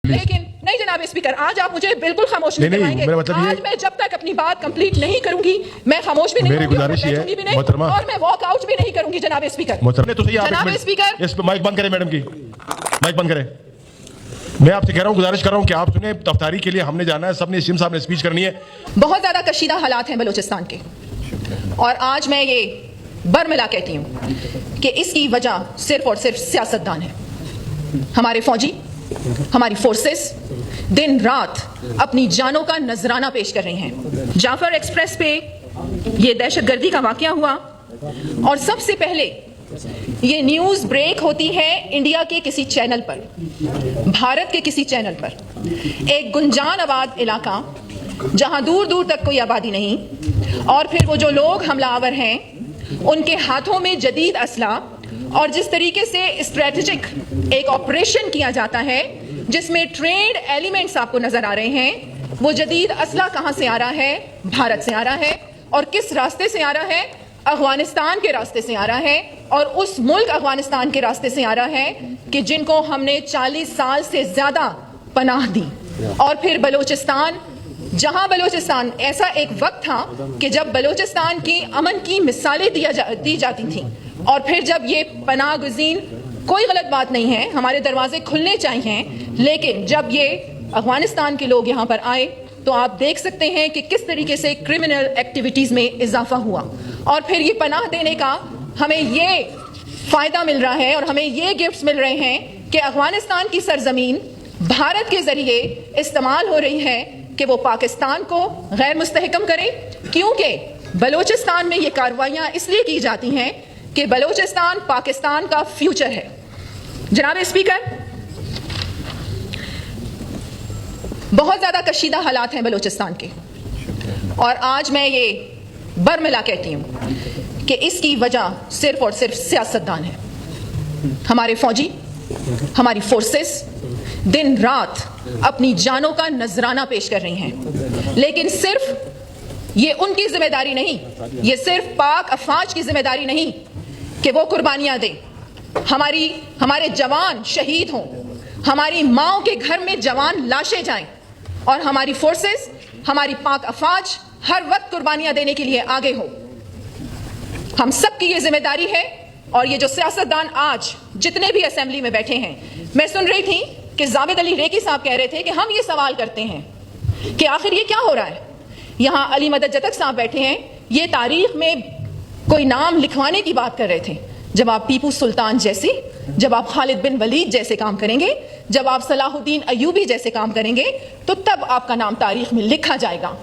لیکن نہیں جناب اسپیکر، آج آپ مجھے بالکل خاموش نہیں کروائیں گے۔ آج میں جب تک اپنی بات کمپلیٹ نہیں کروں گی میں خاموش بھی نہیں کروں گی اور میں واک آؤٹ بھی نہیں کروں گی جناب اسپیکر۔ جناب اسپیکر، اس پہ مائک بند کریں میڈم کی، مائک بند کریں۔ میں آپ سے کہہ رہا ہوں، گزارش کر رہا ہوں کہ آپ سنیں، افطاری کے لیے ہم نے جانا ہے، سب نے سیم صاحب نے اسپیچ کرنی ہے۔ بہت زیادہ کشیدہ حالات ہیں بلوچستان کے، اور آج میں یہ برملا کہتی ہوں کہ اس کی وجہ صرف اور صرف سیاستدان ہے۔ ہمارے فوجی، ہماری فورسز دن رات اپنی جانوں کا نذرانہ پیش کر رہی ہیں۔ جعفر ایکسپریس پہ یہ دہشت گردی کا واقعہ ہوا، اور سب سے پہلے یہ نیوز بریک ہوتی ہے انڈیا کے کسی چینل پر، بھارت کے کسی چینل پر، ایک گنجان آباد علاقہ جہاں دور دور تک کوئی آبادی نہیں، اور پھر وہ جو لوگ حملہ آور ہیں ان کے ہاتھوں میں جدید اسلحہ، اور جس طریقے سے اسٹریٹجک ایک آپریشن کیا جاتا ہے جس میں ٹرینڈ ایلیمنٹس آپ کو نظر آ رہے ہیں۔ وہ جدید اسلحہ کہاں سے آ رہا ہے؟ بھارت سے آ رہا ہے، اور کس راستے سے آ رہا ہے؟ افغانستان کے راستے سے آ رہا ہے، اور اس ملک افغانستان کے راستے سے آ رہا ہے کہ جن کو ہم نے 40 سال سے زیادہ پناہ دی۔ اور پھر بلوچستان، جہاں بلوچستان ایسا ایک وقت تھا کہ جب بلوچستان کی امن کی مثالیں دی جاتی تھیں، اور پھر جب یہ پناہ گزین، کوئی غلط بات نہیں ہے، ہمارے دروازے کھلنے چاہیے، لیکن جب یہ افغانستان کے لوگ یہاں پر آئے تو آپ دیکھ سکتے ہیں کہ کس طریقے سے کرمنل ایکٹیویٹیز میں اضافہ ہوا، اور پھر یہ پناہ دینے کا ہمیں یہ فائدہ مل رہا ہے اور ہمیں یہ گفٹس مل رہے ہیں کہ افغانستان کی سرزمین بھارت کے ذریعے استعمال ہو رہی ہے کہ وہ پاکستان کو غیر مستحکم کرے، کیونکہ بلوچستان میں یہ کارروائیاں اس لیے کی جاتی ہیں کہ بلوچستان پاکستان کا فیوچر ہے۔ جناب اسپیکر، بہت زیادہ کشیدہ حالات ہیں بلوچستان کے، اور آج میں یہ برملا کہتی ہوں کہ اس کی وجہ صرف اور صرف سیاستدان ہے۔ ہمارے فوجی، ہماری فورسز دن رات اپنی جانوں کا نذرانہ پیش کر رہی ہیں، لیکن صرف یہ ان کی ذمہ داری نہیں، یہ صرف پاک افواج کی ذمہ داری نہیں کہ وہ قربانیاں دیں، ہمارے جوان شہید ہوں، ہماری ماؤں کے گھر میں جوان لاشیں جائیں، اور ہماری فورسز، ہماری پاک افواج ہر وقت قربانیاں دینے کے لیے آگے ہو۔ ہم سب کی یہ ذمہ داری ہے، اور یہ جو سیاستدان آج جتنے بھی اسمبلی میں بیٹھے ہیں، میں سن رہی تھی کہ زابد علی ریکی صاحب کہہ رہے تھے کہ ہم یہ سوال کرتے ہیں کہ آخر یہ کیا ہو رہا ہے۔ یہاں علی مدد جتک صاحب بیٹھے ہیں، یہ تاریخ میں کوئی نام لکھوانے کی بات کر رہے تھے۔ جب آپ ٹیپو سلطان جیسے، جب آپ خالد بن ولید جیسے کام کریں گے، جب آپ صلاح الدین ایوبی جیسے کام کریں گے، تو تب آپ کا نام تاریخ میں لکھا جائے گا۔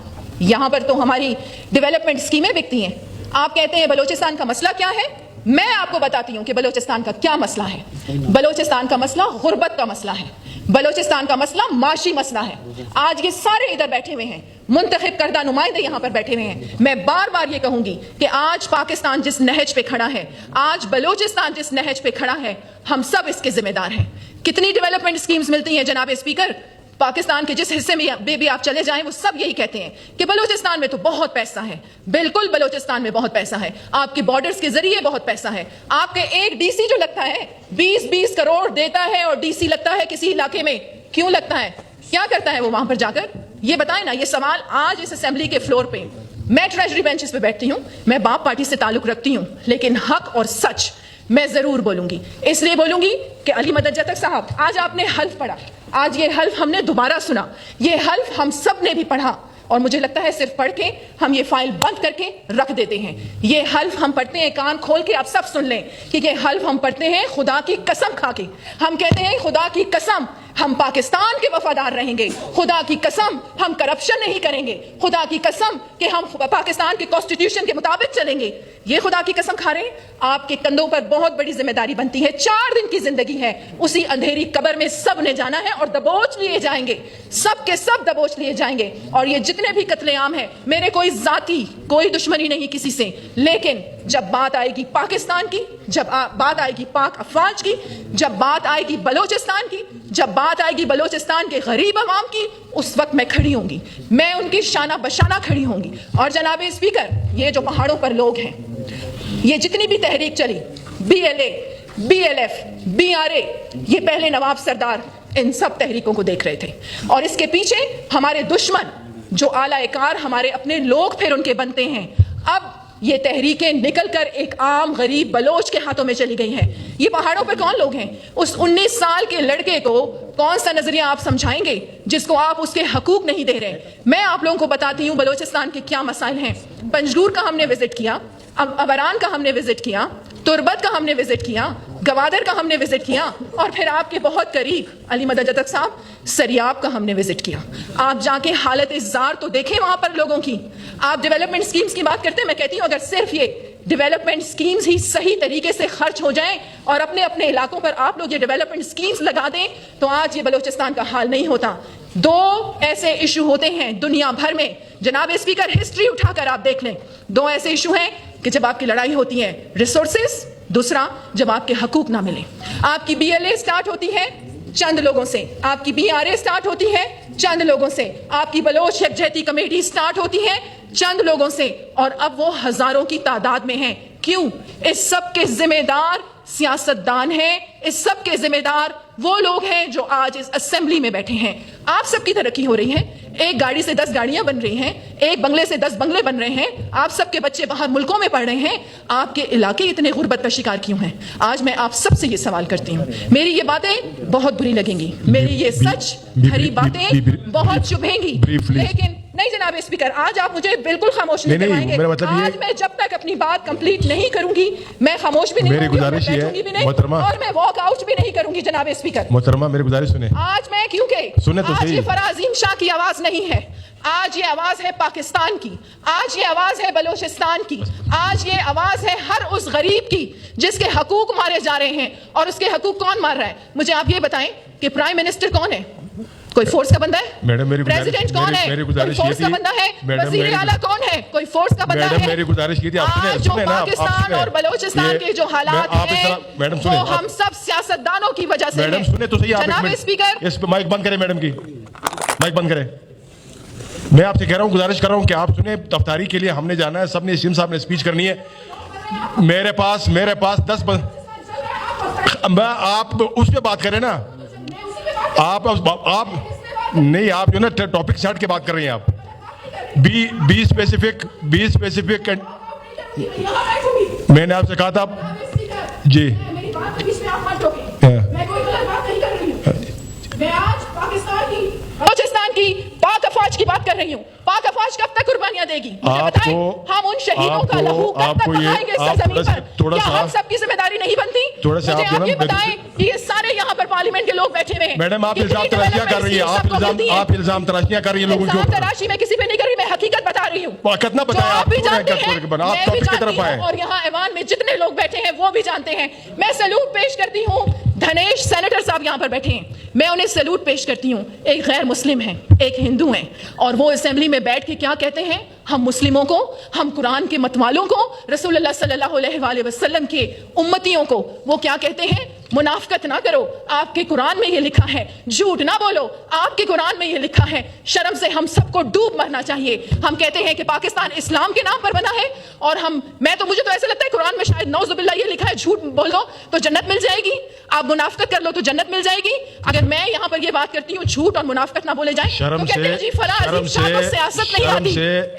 یہاں پر تو ہماری ڈیولپمنٹ اسکیمیں بکتی ہیں۔ آپ کہتے ہیں بلوچستان کا مسئلہ کیا ہے؟ میں آپ کو بتاتی ہوں کہ بلوچستان کا کیا مسئلہ ہے۔ بلوچستان کا مسئلہ غربت کا مسئلہ ہے، بلوچستان کا مسئلہ معاشی مسئلہ ہے۔ آج یہ سارے ادھر بیٹھے ہوئے ہیں، منتخب کردہ نمائندے یہاں پر بیٹھے ہوئے ہیں۔ میں بار بار یہ کہوں گی کہ آج پاکستان جس نہج پہ کھڑا ہے، آج بلوچستان جس نہج پہ کھڑا ہے، ہم سب اس کے ذمہ دار ہیں۔ کتنی ڈیولپمنٹ اسکیمز ملتی ہیں جناب اسپیکر، پاکستان کے جس حصے میں بھی آپ چلے جائیں وہ سب یہی کہتے ہیں کہ بلوچستان میں تو بہت پیسہ ہے۔ بالکل بلوچستان میں بہت پیسہ ہے، آپ کے بارڈرز کے ذریعے بہت پیسہ ہے۔ آپ کے ایک ڈی سی جو لگتا ہے 20 کروڑ دیتا ہے، اور ڈی سی لگتا ہے کسی علاقے میں، کیوں لگتا ہے؟ کیا کرتا ہے وہ وہاں پر جا کر؟ یہ بتائیں نا۔ یہ سوال آج اس اسمبلی کے فلور پہ، میں ٹریجری بینچز پہ بیٹھتی ہوں، میں باپ پارٹی سے تعلق رکھتی ہوں، لیکن حق اور سچ میں ضرور بولوں گی۔ اس لیے بولوں گی کہ علی مدد جتک صاحب، آج آپ نے حلف پڑھا، آج یہ حلف ہم نے دوبارہ سنا، یہ حلف ہم سب نے بھی پڑھا، اور مجھے لگتا ہے صرف پڑھ کے ہم یہ فائل بند کر کے رکھ دیتے ہیں۔ یہ حلف ہم پڑھتے ہیں، کان کھول کے آپ سب سن لیں کہ یہ حلف ہم پڑھتے ہیں خدا کی قسم کھا کے۔ ہم کہتے ہیں خدا کی قسم ہم پاکستان کے وفادار رہیں گے، خدا کی قسم ہم کرپشن نہیں کریں گے، خدا کی قسم کہ ہم پاکستان کے کانسٹیٹیوشن کے مطابق چلیں گے۔ یہ خدا کی قسم کھا رہے ہیں۔ آپ کے کندھوں پر بہت بڑی ذمہ داری بنتی ہے۔ 4 دن کی زندگی ہے، اسی اندھیری قبر میں سب نے جانا ہے، اور دبوچ لیے جائیں گے، سب کے سب دبوچ لیے جائیں گے۔ اور یہ جتنے بھی قتل عام ہیں، میرے کوئی ذاتی کوئی دشمنی نہیں کسی سے، لیکن جب بات آئے گی پاکستان کی، جب بات آئے گی پاک افواج کی، جب بات آئے گی بلوچستان کی، جب بات آئے گی بلوچستان کے غریب عوام کی، اس وقت میں کھڑی ہوں گی، میں ان کی شانہ بشانہ کھڑی ہوں گی۔ اور جناب اسپیکر، یہ جو پہاڑوں پر لوگ ہیں، یہ جتنی بھی تحریک چلی، BLA، BLF، BRA، یہ پہلے نواب سردار इन सब तहरीकों को देख रहे थे, और इसके पीछे हमारे दुश्मन जो आला कार हमारे अपने लोग फिर उनके बनते हैं। अब ये तहरीकें निकलकर एक आम गरीब बलोच के हाथों में चली गई हैं। ये पहाड़ों पर कौन लोग हैं? उस 19 साल के लड़के को कौन सा नजरिया आप समझाएंगे जिसको आप उसके हकूक नहीं दे रहे? मैं आप लोगों को बताती हूँ बलोचिस्तान के क्या मसाइल हैं। पंजगूर का हमने विजिट किया, अबरान का हमने विजिट किया, तुर्बत का हमने विजिट किया, गवादर का हमने विजिट किया, और फिर आपके बहुत करीब अली मदद जतक साहब सरियाब का हमने विजिट किया। आप जाके हालत इज़्ज़ार तो देखें वहां पर लोगों की। आप डेवलपमेंट स्कीम्स की बात करते हैं, मैं कहती हूँ अगर सिर्फ ये डेवलपमेंट स्कीम्स ही सही तरीके से खर्च हो जाएं और अपने अपने इलाकों पर आप लोग ये डेवलपमेंट स्कीम्स लगा दें तो आज ये बलोचिस्तान का हाल नहीं होता। दो ऐसे इशू होते हैं दुनिया भर में, जनाब स्पीकर हिस्ट्री उठाकर आप देख लें, दो ऐसे इशू हैं कि जब आपकी लड़ाई होती है रिसोर्सेस, दूसरा जब आपके हकूक ना मिले। आपकी BLA स्टार्ट होती है चंद लोगों से, आपकी BRA स्टार्ट होती है चंद लोगों से, आपकी बलोच यकजहती कमेटी स्टार्ट होती है चंद लोगों से, और अब वो हजारों की तादाद में हैं। क्यों? इस सब के जिम्मेदार सियासतदान हैं, इस सब के जिम्मेदार वो लोग हैं जो आज इस असेंबली में बैठे हैं। आप सबकी तरक्की हो रही है, एक गाड़ी से 10 गाड़ियां बन रही हैं, एक बंगले से 10 बंगले बन रहे हैं, आप सबके बच्चे बाहर मुल्कों में पढ़ रहे हैं, आपके इलाके इतने गुर्बत का शिकार क्यों हैं? आज मैं आप सबसे ये सवाल करती हूँ। मेरी ये बातें बहुत बुरी लगेंगी, मेरी ये सच भरी बातें बहुत चुभेंगी, लेकिन नहीं जनाब स्पीकर, आज आप मुझे बिल्कुल खामोश नहीं करवाएंगे। मतलब आज मैं जब तक अपनी बात कंप्लीट नहीं करूंगी मैं खामोश भी नहीं मेरी गुजारिश है और मैं वॉक आउट भी नहीं करूंगी जनाब स्पीकर। मोहतरमा मेरी गुजारिश सुने। आज मैं क्योंकि सुने तो आज सही। ये फराजीन शाह की आवाज नहीं है, आज ये आवाज है पाकिस्तान की, आज ये आवाज है बलोचिस्तान की, आज ये आवाज है हर उस गरीब की जिसके हकूक मारे जा रहे हैं। और उसके हकूक कौन मार रहा है? मुझे आप ये बताएं कि प्राइम मिनिस्टर कौन है? कोई फोर्स का बंदा है? मैडम मेरी प्रेसिडेंट कौन है? कोई फोर्स का बंदा है? वजीर आला कौन है? कोई फोर्स का बंदा है? मेरी गुजारिश की थी आज जो पाकिस्तान और बलोचिस्तान के जो हालात हैं वो हम सब सियासतदानों की वजह से मैडम सुने तो सही आप जनाब स्पीकर। इस माइक बंद करें, मैडम की माइक बंद करें। मैं आपसे कह रहा हूं, गुजारिश कर रहा हूं कि आप सुने। तफ्तारी के लिए हमने जाना है, सबने सीएम साहब ने स्पीच करनी है। मेरे पास 10 आप उस पे बात करें ना, आप नहीं, आप जो ना टॉपिक सेट के बात कर रही हैं। आप बी स्पेसिफिक मैंने आपसे कहा था जी। मैं आज बलोचिस्तान की पाक अफवाज की बात कर रही हूँ। पाक अफवाज कब तक कुर्बानियां देगी? मुझे बताएं, हम उन शहीदों का लहू कब तक बहाएंगे इस सरजमीन पर? क्या हम सबकी जिम्मेदारी नहीं बनती? मुझे आप ये बताएं कि ये सारे यहाँ पर पार्लियामेंट के लोग बैठे हुए हैं। मैडम आप इल्जाम तराशियां कर रही हैं, आप इल्जाम तराशियां कर रही हैं लोगों के ऊपर। तराशी मैं किसी पे नहीं कर रही, मैं हकीकत बता रही हूँ। कितना बताया आप भी जानते हैं, आप टॉपिक की तरफ आए। और यहाँ ऐवान में जितने लोग बैठे हैं वो भी जानते हैं। मैं सैल्यूट पेश करती हूँ धनेश सेनेटर साहब यहाँ पर बैठे हैं, मैं उन्हें सैल्यूट पेश करती हूँ। एक गैर मुस्लिम है, एक हिंदू है, और वो असेंबली में बैठ के क्या कहते हैं? हम मुस्लिमों को, हम कुरान के मतवालों को, रसूलुल्लाह सल्लल्लाहु अलैहि वसल्लम के उम्मतियों को वो क्या कहते हैं? मुनाफकत ना करो, आपके कुरान में ये लिखा है। झूठ ना बोलो, आपके कुरान में ये लिखा है। शर्म से हम सबको डूब मरना चाहिए। हम कहते हैं कि पाकिस्तान इस्लाम के नाम पर बना है, और मुझे तो ऐसा लगता है कुरान में शायद नौजुबिल्लाह ये लिखा है, झूठ बोल दो तो जन्नत मिल जाएगी, आप मुनाफकत कर लो तो जन्नत मिल जाएगी। अगर मैं यहाँ पर ये बात करती हूँ झूठ और मुनाफकत ना बोले जाए तो कहते हैं जी फराज सियासत नहीं आती।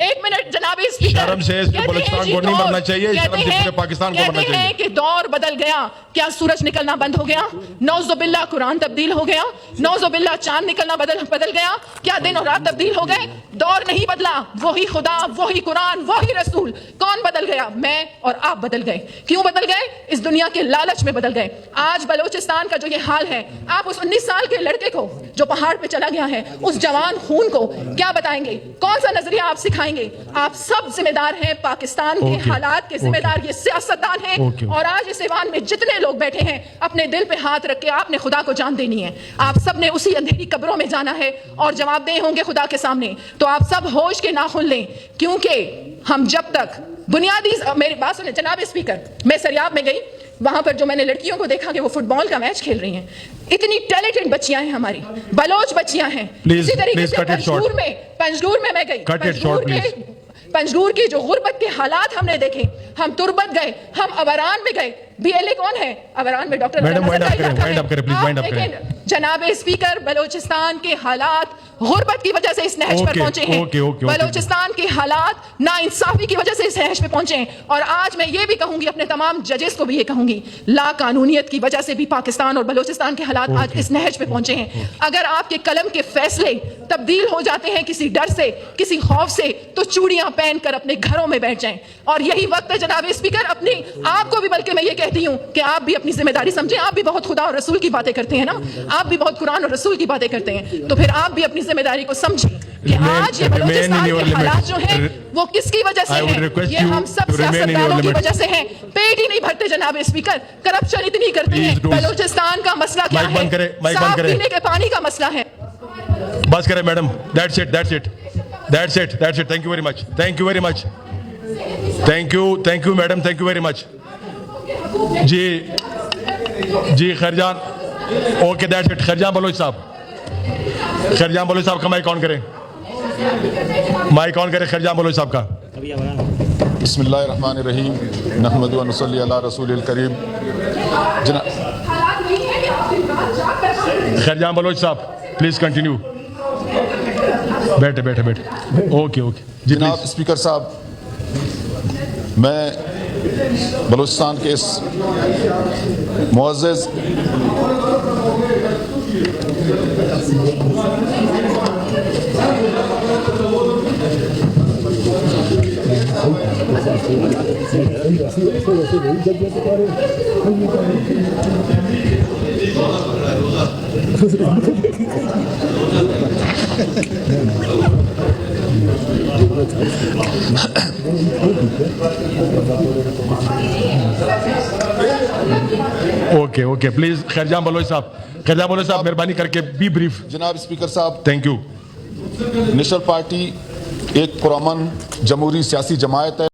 एक मिनट जनाब शर्म से बलूचिस्तान को नहीं मरना चाहिए, शर्म से पाकिस्तान को मरना चाहिए। कि दौर बदल गया, क्या सूरज निकलना बंद हो गया? नौजुबिल्लाह कुरान तब्दील हो गया, नौजुबिल्लाह चांद निकलना बदल गया, क्या दिन और रात तब्दील हो गए? दौर नहीं बदला, वही खुदा, वही कुरान, वही रसूल। कौन बदल गया? मैं और आप बदल गए। क्यों बदल गए? इस दुनिया के लालच में बदल गए। आज बलोचिस्तान का जो ये हाल है, आप उस 19 साल के लड़के को जो पहाड़ पे चला गया है, उस जवान खून को क्या बताएंगे? कौन सा नजरिया आप सिखाएंगे? आप सब जिम्मेदार हैं, पाकिस्तान के हालात के जिम्मेदार ये सियासतदान हैं। और आज इस ऐवान में जितने लोग बैठे हैं, अपने दिल पे हाथ रख के आपने खुदा को जान देनी है। आप सब ने उसी अंधेरी कब्रों में जाना है और जवाबदेह होंगे खुदा के सामने। तो आप सब होश के नाखून लें, क्योंकि हम जब तक बुनियादी, मेरी बात सुने जनाब स्पीकर, मैं सरियाब में गई, वहां पर जो मैंने लड़कियों को देखा कि वो फुटबॉल का मैच खेल रही हैं। इतनी टैलेंटेड बच्चियां हैं हमारी, बलोच बच्चियां हैं। इसी तरीके से पंजगूर में मैं गई, पंजगूर की जो गुर्बत के हालात हमने देखे, हम तुर्बत गए, हम अबरान में गए, BLA कौन है? अवरान में डॉक्टर मैडम, wind up करें, wind up करें, please, wind up करें। जनाब स्पीकर, बलोचिस्तान के हालात गुर्बत की वजह से इस नहज पर पहुंचे हैं। बलोचिस्तान के हालात नाइंसाफी की वजह से इस नहज पे पहुंचे हैं। और आज मैं ये भी कहूंगी, अपने तमाम जजेस को भी ये कहूंगी, ला कानूनियत की वजह से भी पाकिस्तान और बलोचिस्तान के हालात आज इस नहज पे पहुंचे हैं। अगर आपके कलम के फैसले तब्दील हो जाते हैं किसी डर से, किसी खौफ से, तो चूड़ियां पहनकर अपने घरों में बैठ जाएं। और यही वक्त है जनाब स्पीकर, अपनी आपको भी, बल्कि मैं ये कहती हूं कि आप भी अपनी जिम्मेदारी समझें। आप भी बहुत खुदा और रसूल की बातें करते हैं ना, आप भी बहुत कुरान और रसूल की बातें करते हैं, तो फिर आप भी अपनी जिम्मेदारी को समझें कि आज ये बलूचिस्तान के हालात जो हैं वो किसकी वजह से हैं? ये हम सब सियासतदानों की वजह से हैं। पेट ही नहीं भरते जनाब स्पीकर, करप्शन इतनी करते हैं। बलूचिस्तान का मसला क्या है? साफ पीने के पानी का मसला है। बस करें madam, that's it, that's it, that's it, that's it. Thank you very much, thank you very much, thank you madam, thank you very much. जी Khairjan, okay, that's it. Khairjan Baloch साहब, खैरजान बलोच साहब का माइक ऑन करें, माइक ऑन करें खैरजान बलोच साहब का। बिस्मिल्लाहिर्रहमानिर्रहीम, नहमदु व नसल्ली अला रसूलिल करीम। खैरजान बलोच साहब प्लीज कंटिन्यू। बैठे बैठे बैठे, ओके ओके जी। जनाब स्पीकर साहब, मैं बलूचिस्तान के इस मुअज़्ज़ज़ ओके ओके प्लीज खैरजान बलोच साहब, खैरजान बलोच साहब मेहरबानी करके बी ब्रीफ। जनाब स्पीकर साहब, थैंक यू। नेशनल पार्टी एक पुरअमन जमहूरी सियासी जमायत है।